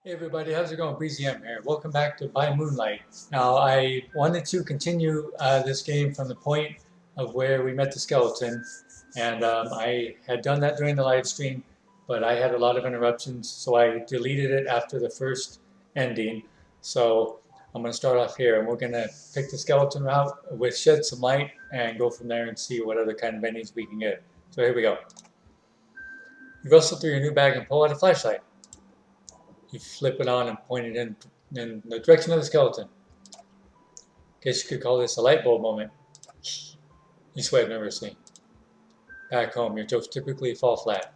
Hey everybody, how's it going? BZM here. Welcome back to By Moonlight. Now, I wanted to continue this game from the point of where we met the skeleton, and I had done that during the live stream, but I had a lot of interruptions, so I deleted it after the first ending. So I'm going to start off here, and we're going to pick the skeleton route with Shed Some Light and go from there and see what other kind of endings we can get. So here we go. You rustle through your new bag and pull out a flashlight. You flip it on and point it in the direction of the skeleton. Guess you could call this a light bulb moment. You sweat nervously. Back home, your jokes typically fall flat.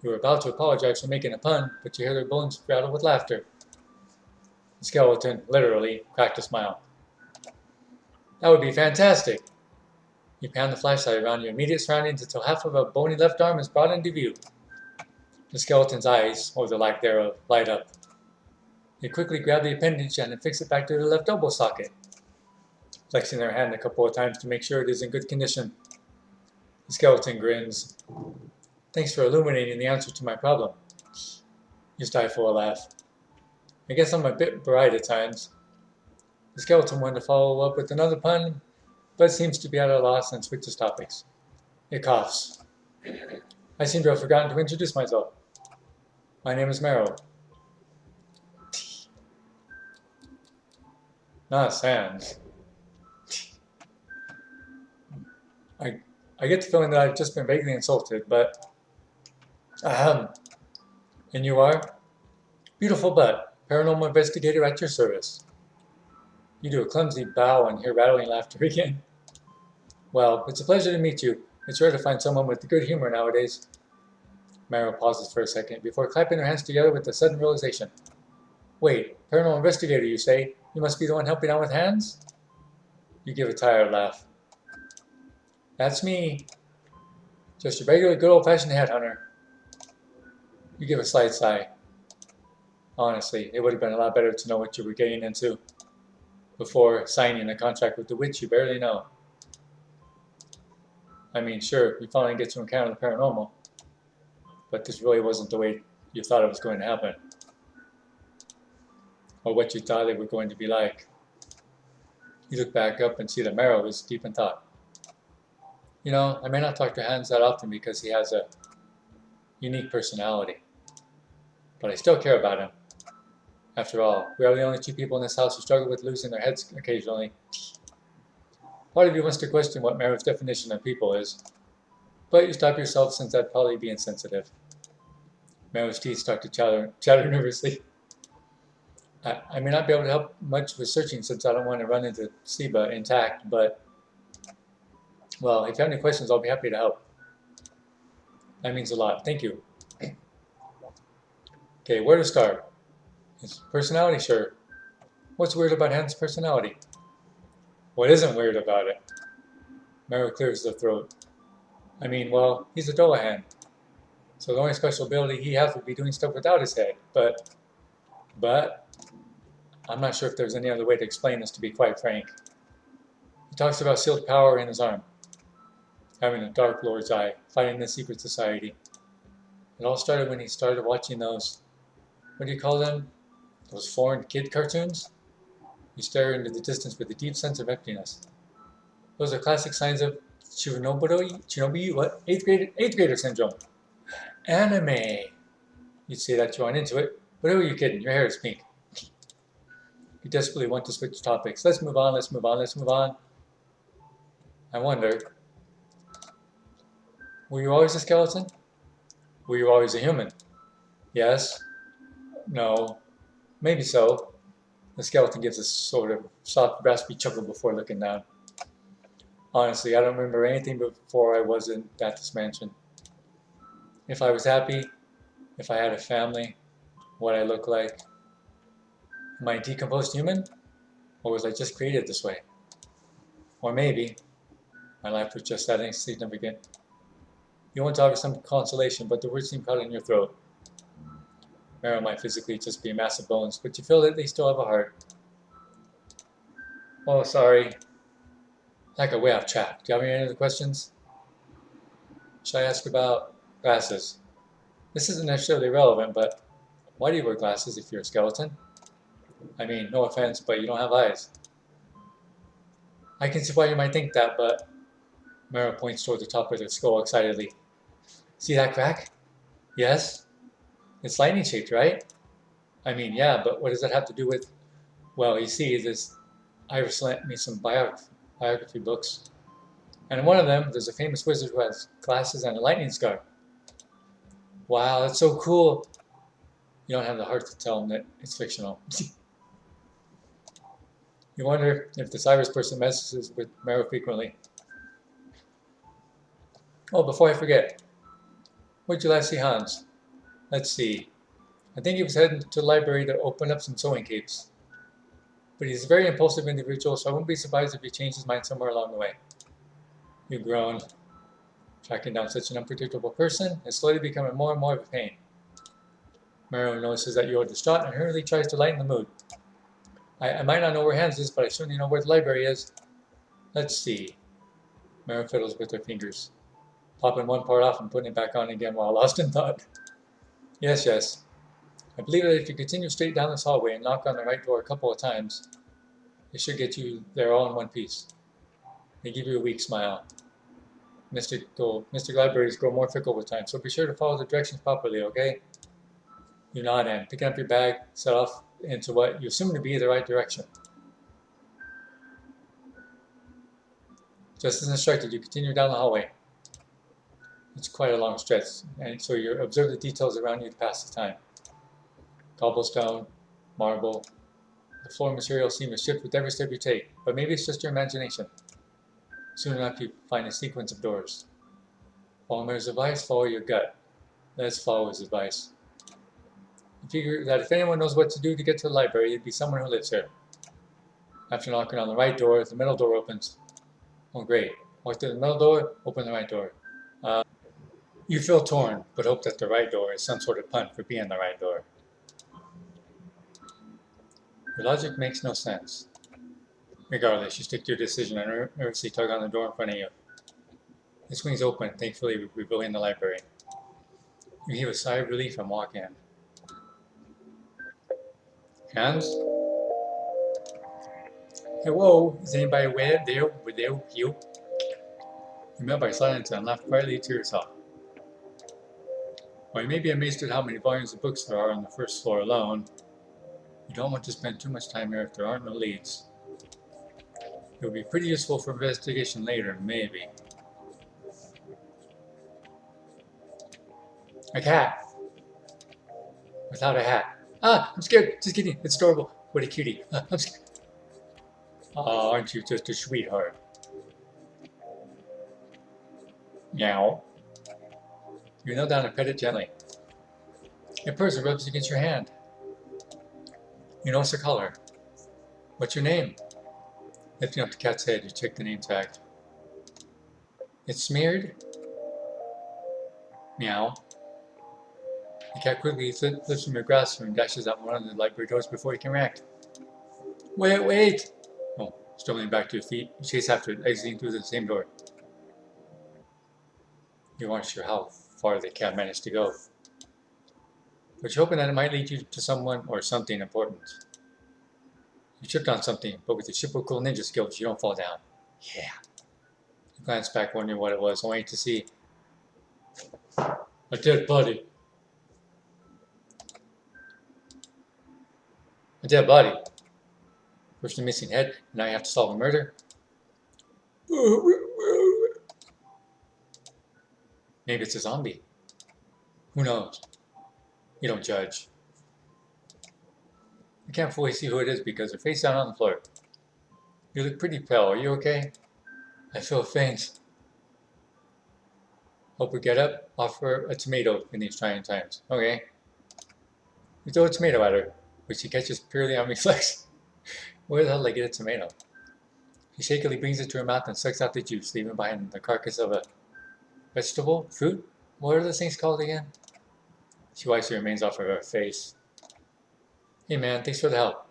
You were about to apologize for making a pun, but you hear their bones rattle with laughter. The skeleton, literally, cracked a smile. That would be fantastic. You pan the flashlight around your immediate surroundings until half of a bony left arm is brought into view. The skeleton's eyes, or the lack thereof, light up. They quickly grab the appendage and affix it back to their left elbow socket, flexing their hand a couple of times to make sure it is in good condition. The skeleton grins. Thanks for illuminating the answer to my problem. You stifle a laugh. I guess I'm a bit bright at times. The skeleton wanted to follow up with another pun, but seems to be at a loss and switches topics. It coughs. I seem to have forgotten to introduce myself. My name is Meryl. Not Sans. I get the feeling that I've just been vaguely insulted, but ahem. And you are? Beautiful butt, paranormal investigator at your service. You do a clumsy bow and hear rattling laughter again. Well, it's a pleasure to meet you. It's rare to find someone with good humor nowadays. Meryl pauses for a second before clapping her hands together with a sudden realization. Wait, paranormal investigator, you say? You must be the one helping out with hands? You give a tired laugh. That's me. Just a regular good old-fashioned headhunter. You give a slight sigh. Honestly, it would have been a lot better to know what you were getting into before signing a contract with the witch you barely know. I mean, sure, you finally get to encounter the paranormal, but this really wasn't the way you thought it was going to happen, or what you thought it were going to be like. You look back up and see that Meryl is deep in thought. You know, I may not talk to Hans that often because he has a unique personality, but I still care about him. After all, we are the only two people in this house who struggle with losing their heads occasionally. Part of you wants to question what Meryl's definition of people is, but you stop yourself since that'd probably be insensitive. Meryl's teeth start to chatter nervously. I may not be able to help much with searching since I don't want to run into Seba intact, but, well, if you have any questions, I'll be happy to help. That means a lot. Thank you. Okay, where to start? His personality, sure. What's weird about Hans' personality? What isn't weird about it? Meryl clears the throat. I mean, well, he's a Dolahan, so the only special ability he has would be doing stuff without his head, but, I'm not sure if there's any other way to explain this, to be quite frank. He talks about sealed power in his arm, having a Dark Lord's eye, fighting the secret society. It all started when he started watching those, what do you call them? Those foreign kid cartoons? You stare into the distance with a deep sense of emptiness. Those are classic signs of Chernobyl, what? Eighth grader syndrome. Anime. You'd say that you aren't into it, but who are you kidding? Your hair is pink. You desperately want to switch topics. Let's move on, let's move on, let's move on. I wonder, were you always a skeleton? Were you always a human? Yes? No? Maybe so. The skeleton gives a sort of soft, raspy chuckle before looking down. Honestly, I don't remember anything before I was at this mansion. If I was happy, if I had a family, what I look like. Am I a decomposed human? Or was I just created this way? Or maybe my life was just that insignificant. You want to offer some consolation, but the words seem caught in your throat. Meryl might physically just be a mass of bones, but you feel that they still have a heart. Oh, sorry. I got way off track. Do you have any other questions? Should I ask about glasses? This isn't necessarily relevant, but Why do you wear glasses if you're a skeleton? I mean, no offense, but you don't have eyes. I can see why you might think that, but Mara points toward the top of the skull excitedly. See that crack? Yes? It's lightning shaped, right? I mean, yeah, but what does that have to do with... Well, you see, this Iris lent me some biography books. And in one of them, there's a famous wizard who has glasses and a lightning scar. Wow, that's so cool. You don't have the heart to tell him that it's fictional. You wonder if this Iris person messes with Mara frequently. Oh, before I forget, where'd you last see Hans? Let's see. I think he was heading to the library to open up some sewing capes. But he's a very impulsive individual, so I wouldn't be surprised if he changed his mind somewhere along the way. You groan. Tracking down such an unpredictable person is slowly becoming more and more of a pain. Mara notices that you are distraught and hurriedly tries to lighten the mood. I might not know where Hans is, but I certainly know where the library is. Let's see. Mara fiddles with her fingers, popping one part off and putting it back on again while lost in thought. Yes, yes. I believe that if you continue straight down this hallway and knock on the right door a couple of times, it should get you there all in one piece. They give you a weak smile. Mystic libraries grow more fickle with time, so be sure to follow the directions properly, okay? You nod and, picking up your bag, set off into what you assume to be the right direction. Just as instructed, you continue down the hallway. It's quite a long stretch, and so you observe the details around you to pass the time. Cobblestone, marble, the floor material seems to shift with every step you take, but maybe it's just your imagination. Soon enough, you find a sequence of doors. Follow Mayor's advice, follow your gut. Let's follow his advice. You figure that if anyone knows what to do to get to the library, it'd be someone who lives here. After knocking on the right door, the middle door opens. Oh, great. Walk through the middle door, open the right door. You feel torn, but hope that the right door is some sort of pun for being the right door. Your logic makes no sense. Regardless, you stick to your decision and nervously tug on the door in front of you. It swings open, thankfully revealing the library. You heave a sigh of relief and walk in. Hans? Hey, whoa, is anybody there? With you? You met by silence and laughed quietly to yourself. While you may be amazed at how many volumes of books there are on the first floor alone, you don't want to spend too much time here if there aren't no leads. It would be pretty useful for investigation later, maybe. A cat. Without a hat. Ah, I'm scared. Just kidding. It's adorable. What a cutie. I'm scared. Oh, aren't you just a sweetheart? Meow. You kneel down and pet it gently. It purrs and rubs against your hand. You notice the color. What's your name? Lifting up the cat's head, you check the name tag. It's smeared? Meow. The cat quickly lifts from your grasp and dashes out one of the library doors before you can react. Wait! Oh, stumbling back to your feet, you chase after it, exiting through the same door. You aren't sure how far the cat managed to go, but you're hoping that it might lead you to someone or something important. You tripped on something, but with your super cool ninja skills, you don't fall down. Yeah. You glance back, wondering what it was, only to see a dead body. A dead body. First a missing head, and now you have to solve a murder. Maybe it's a zombie. Who knows? You don't judge. You can't fully see who it is because they're face down on the floor. You look pretty pale. Are you okay? I feel faint. Help her get up. Offer a tomato in these trying times. Okay. You throw a tomato at her, which she catches purely on reflex. Where the hell did I get a tomato? She shakily brings it to her mouth and sucks out the juice, leaving behind the carcass of a vegetable? Fruit? What are those things called again? She wipes the remains off of her face. Hey man, thanks for the help.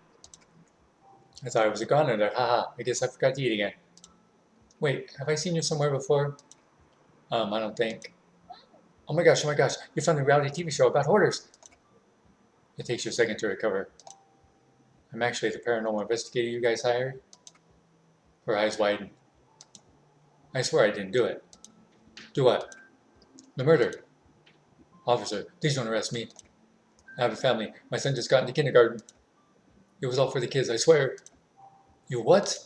I thought I was a goner there. Haha, I guess I forgot to eat again. Wait, have I seen you somewhere before? I don't think. Oh my gosh, you're from the reality TV show about hoarders. It takes you a second to recover. I'm actually the paranormal investigator you guys hired. Her eyes widen. I swear I didn't do it. Do what? The murder. Officer, please don't arrest me. I have a family. My son just got into kindergarten. It was all for the kids, I swear. You what?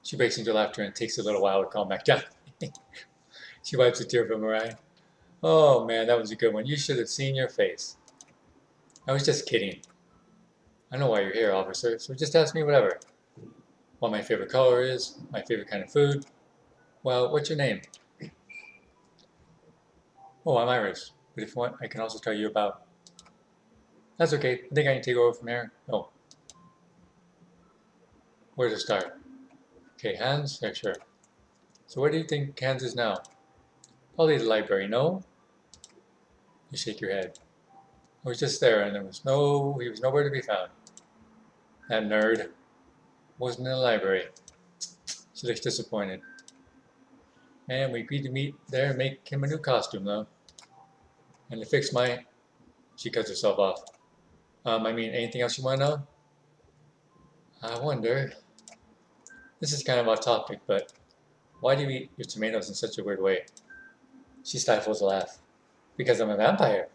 She breaks into laughter and takes a little while to calm back down. She wipes a tear from her eye. Oh man, that was a good one. You should have seen your face. I was just kidding. I know why you're here, officer, so just ask me whatever. What my favorite color is, my favorite kind of food. Well, what's your name? Oh, I'm Iris. But if you want, I can also tell you about... That's okay. I think I can take over from here. Oh. Where to start? Okay, Hans? Yeah, sure. So where do you think Hans is now? Probably the library, no? You shake your head. I was just there and he was nowhere to be found. That nerd wasn't in the library. She looks disappointed. And we agreed to meet there and make him a new costume, though. And to fix my... She cuts herself off. I mean, anything else you want to know? I wonder... This is kind of off topic, but why do you eat your tomatoes in such a weird way? She stifles a laugh. Because I'm a vampire.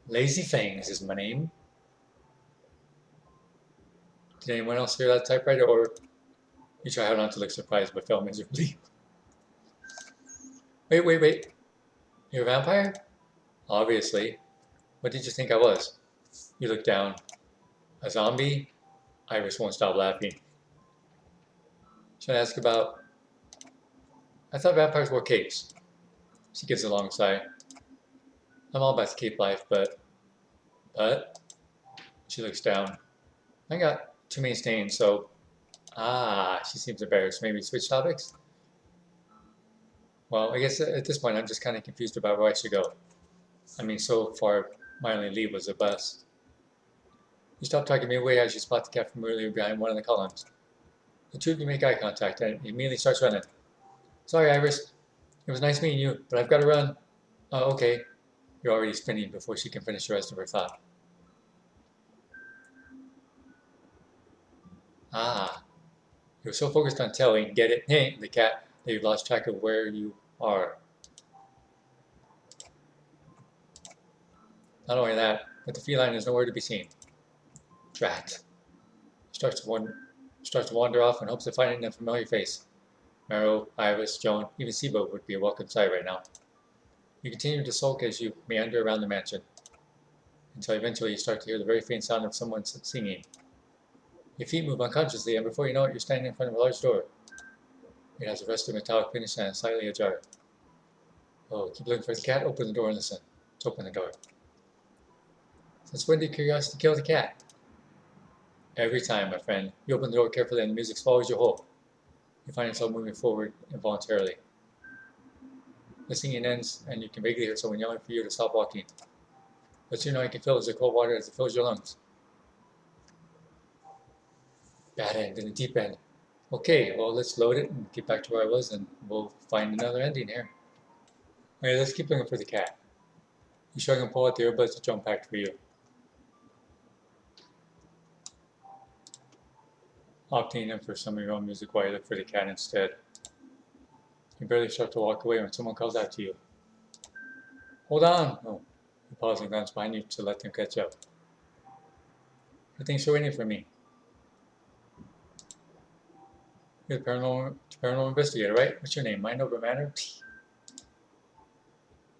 Lazy Fangs is my name. Did anyone else hear that typewriter, or you try not to look surprised but fell miserably? Wait. You're a vampire? Obviously. What did you think I was? You look down. A zombie? Iris won't stop laughing. Should I ask about... I thought vampires wore capes. She gives a long sigh. I'm all about the cape life, but... She looks down. I got too many stains, so... she seems embarrassed. Maybe switch topics? Well, I guess at this point I'm just kind of confused about where I should go. I mean, so far, my only lead was a bus. You stop talking me away as you spot the cat from earlier behind one of the columns. The two of you make eye contact, and he immediately starts running. Sorry, Iris. It was nice meeting you, but I've got to run. Oh, okay. You're already spinning before she can finish the rest of her thought. You're so focused on telling, get it, hey, the cat, that you've lost track of where you are. Not only that, but the feline is nowhere to be seen. Drat. Starts to wander off in hopes of finding a familiar face. Marrow, Iris, Joan, even Sibo would be a welcome sight right now. You continue to sulk as you meander around the mansion, until eventually you start to hear the very faint sound of someone singing. Your feet move unconsciously, and before you know it, you're standing in front of a large door. It has a rusted metallic finish and is slightly ajar. Oh, keep looking for the cat, open the door and listen. Let's open the door. Since when did curiosity kill the cat? Every time, my friend. You open the door carefully and the music follows you whole. You find yourself moving forward involuntarily. The singing ends, and you can vaguely hear someone yelling for you to stop walking. But soon all you can feel is the cold water as it fills your lungs. Bad end and a deep end. Okay, well, let's load it and get back to where I was, and we'll find another ending here. Okay, let's keep looking for the cat. You shrug and pull out the earbuds to jump back for you. Opting in for some of your own music while you look for the cat instead. You barely start to walk away when someone calls out to you. Hold on! Oh, you pause and glance behind you to let them catch up. I think you're waiting for me. You're the paranormal investigator, right? What's your name? Mind over matter?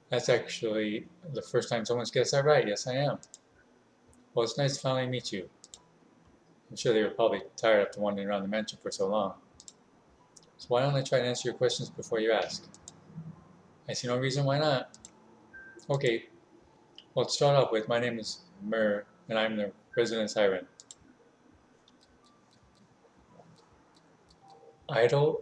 That's actually the first time someone's guessed that right. Yes, I am. Well, it's nice to finally meet you. I'm sure they were probably tired after wandering around the mansion for so long. So why don't I try and answer your questions before you ask? I see no reason why not. Okay, well, to start off with, my name is Mur, and I'm the resident siren. Idle.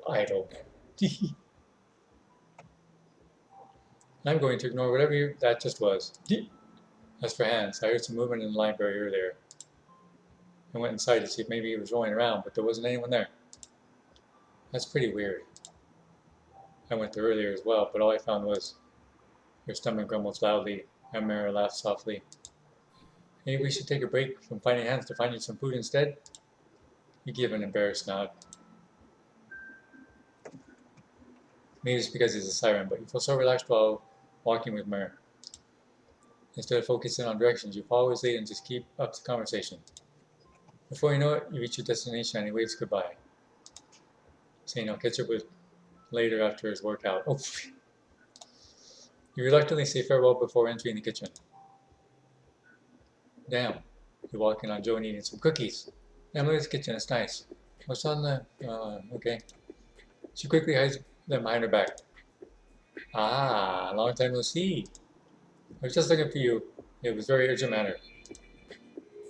I'm going to ignore whatever that just was. As for Hans, I heard some movement in the library earlier. I went inside to see if maybe he was rolling around, but there wasn't anyone there. That's pretty weird. I went there earlier as well, but all I found was Your stomach grumbles loudly, and Mara laughs softly. Maybe we should take a break from finding hands to find you some food instead? You give an embarrassed nod. Maybe it's because he's a siren, but you feel so relaxed while walking with Mara. Instead of focusing on directions, you follow his lead and just keep up the conversation. Before you know it, you reach your destination and he waves goodbye, saying he'll catch up with later after his workout. Oh. You reluctantly say farewell before entering the kitchen. Damn, you're walking on Joe and eating some cookies. Damn, look at this kitchen, it's nice. What's on the... okay. She quickly hides them behind her back. Ah, long time no see. I was just looking for you. It was very urgent matter.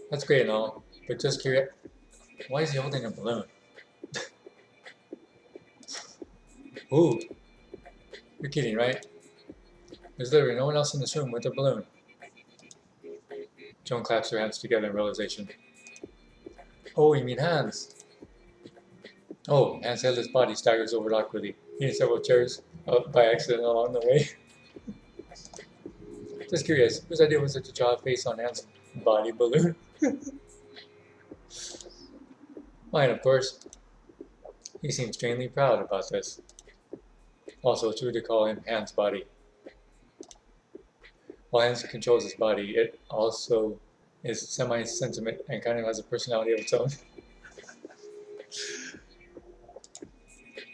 That's great and all, but just curious. Why is he holding a balloon? Ooh, you're kidding, right? There's literally no one else in this room with a balloon. Joan claps her hands together in realization. Oh, you mean Hans? Oh, Hans' headless body staggers over awkwardly, hitting several chairs by accident along the way. Just curious, whose idea was it to draw a face on Hans' body balloon? Mine, of course. He seems extremely proud about this. Also, it's rude to call him Hans' body. While Hans controls his body, it also is semi-sentient and kind of has a personality of its own.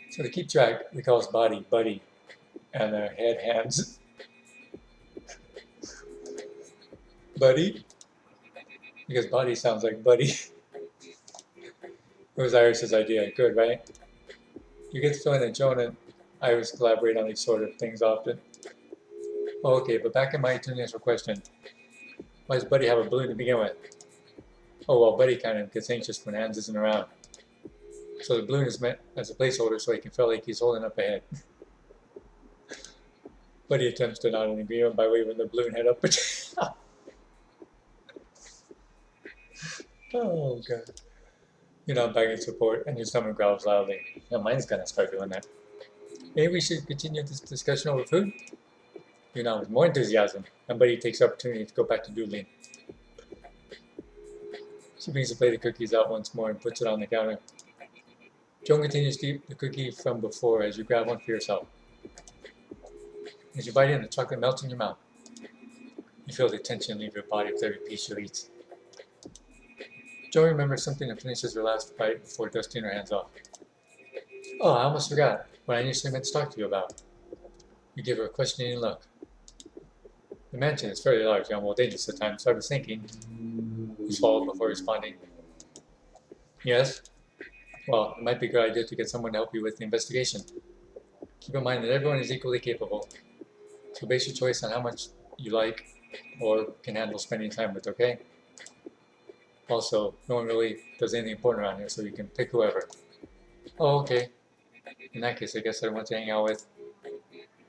So to keep track, we call his body Buddy, and their head Hans. Buddy? Because body sounds like buddy. It was Iris's idea. Good, right? You get the feeling that Joan and Iris collaborate on these sort of things often. Oh, okay, but back in my initial question. Why does Buddy have a balloon to begin with? Oh, well, Buddy kind of gets anxious when Hans isn't around. So the balloon is meant as a placeholder so he can feel like he's holding up a head. Buddy attempts to nod in agreement by waving the balloon head up. Oh, God. You're not begging support, and your stomach growls loudly. Yeah, mine's gonna start doing that. Maybe we should continue this discussion over food? You know, with more enthusiasm, and Buddy takes the opportunity to go back to doodling. She brings a plate of cookies out once more and puts it on the counter. Joan continues to eat the cookie from before as you grab one for yourself. As you bite in, the chocolate melts in your mouth. You feel the tension leave your body with every piece you eat. Joan remembers something and finishes her last bite before dusting her hands off. Oh, I almost forgot what I initially meant to talk to you about. You give her a questioning look. The mansion is fairly large and well dangerous at times, so I was thinking. You swallowed before responding. Yes? Well, it might be a good idea to get someone to help you with the investigation. Keep in mind that everyone is equally capable, so base your choice on how much you like or can handle spending time with, okay? Also, no one really does anything important around here, so you can pick whoever. Oh, okay. In that case, I guess I want to hang out with...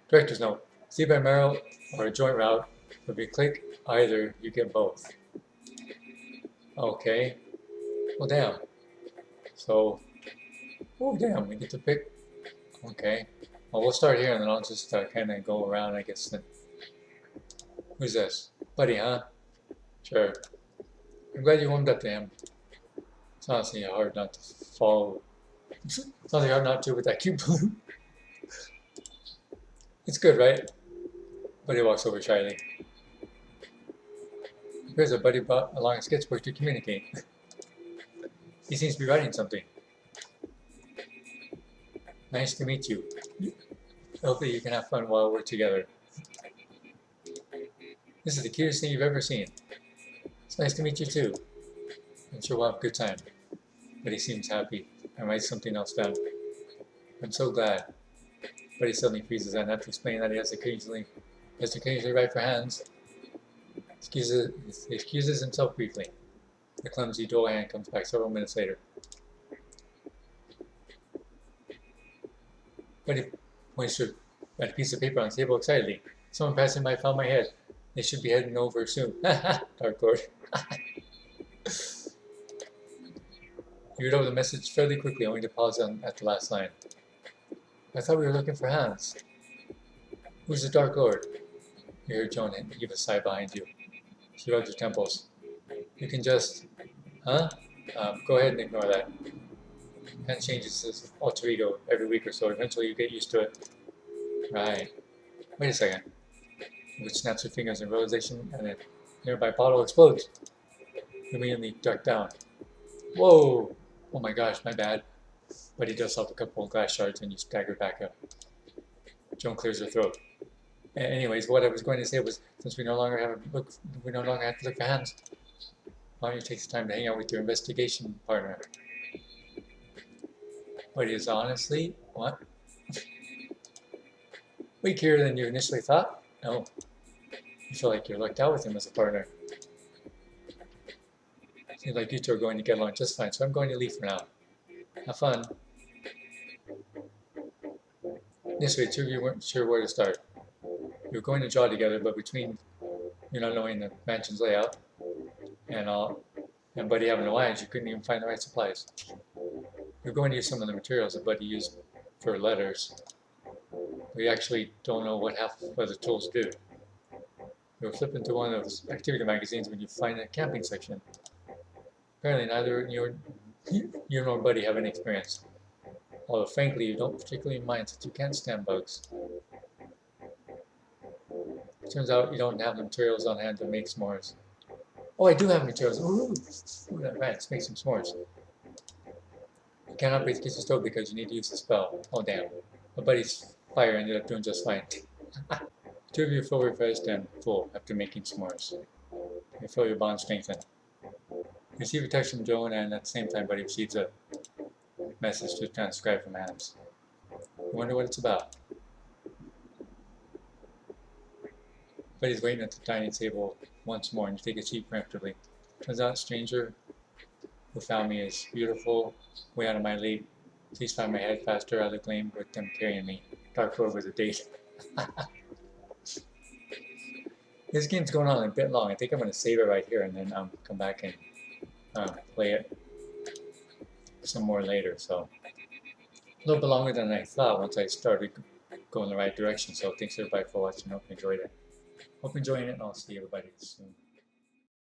Director's note. See by Merrill or a joint route. If you click either, you get both. Okay. Well, damn. So... Oh, damn. We get to pick... Okay. Well, we'll start here, and then I'll just kind of go around, I guess. Then. Who's this? Buddy, huh? Sure. I'm glad you warmed up to him. It's honestly hard not to follow. It's honestly hard not to with that cute balloon. It's good, right? Buddy walks over shyly. Here's a Buddy brought along a sketchbook to communicate. He seems to be writing something. Nice to meet you. Hopefully you can have fun while we're together. This is the cutest thing you've ever seen. It's nice to meet you too. I'm sure we'll have a good time. But he seems happy. I write something else down. I'm so glad. But he suddenly freezes and after explaining that he has to occasionally write for Hans. He excuses himself briefly. The clumsy dull hand comes back several minutes later. But he points to a piece of paper on the table excitedly. Someone passing by found my head. They should be heading over soon. Dark Lord. You read over the message fairly quickly, only to pause at the last line. I thought we were looking for Hans. Who's the Dark Lord? You hear Joan heave a sigh behind you. She rubs her temples. You can just, huh? Go ahead and ignore that. Ken changes his alter ego every week or so. Eventually you get used to it. Right. Wait a second. Which snaps her fingers in realization, and a nearby bottle explodes. You immediately duck down. Whoa! Oh my gosh, my bad. But he does off a couple of glass shards and you stagger back up. Joan clears her throat. Anyways, what I was going to say was, since we no longer have to look for hands, why don't you take some time to hang out with your investigation partner? But he is honestly, what? Weaker than you initially thought? No. You feel like you're lucked out with him as a partner. Seems like you two are going to get along just fine, so I'm going to leave for now. Have fun. Initially, the two of you weren't sure where to start. You were going to draw together, but between you not knowing the mansion's layout and Buddy having no eyes, you couldn't even find the right supplies. You're going to use some of the materials that Buddy used for letters. We actually don't know what half of the tools do. You'll flip into one of those activity magazines when you find a camping section. Apparently neither you nor Buddy have any experience. Although frankly, you don't particularly mind since you can't stand bugs. Turns out you don't have the materials on hand to make s'mores. Oh, I do have materials. Ooh, right, let's make some s'mores. You can't operate the kitchen stove because you need to use the spell. Oh, damn. My buddy's fire ended up doing just fine. Two of you feel refreshed and full after making s'mores. You feel your bond strengthen. You receive a text from Joan, and at the same time, Buddy receives a message to transcribe from Adams. You wonder what it's about. Buddy's waiting at the dining table once more, and you take a seat preemptively. Turns out, stranger who found me is beautiful, way out of my league. Please find my head faster. I look lame with them carrying me. Dark Road was a date. This game's going on a bit long. I think I'm going to save it right here and then come back and play it some more later. So a little bit longer than I thought once I started going the right direction. So thanks everybody for watching. Hope you enjoyed it. Hope you're enjoying it, and I'll see everybody soon.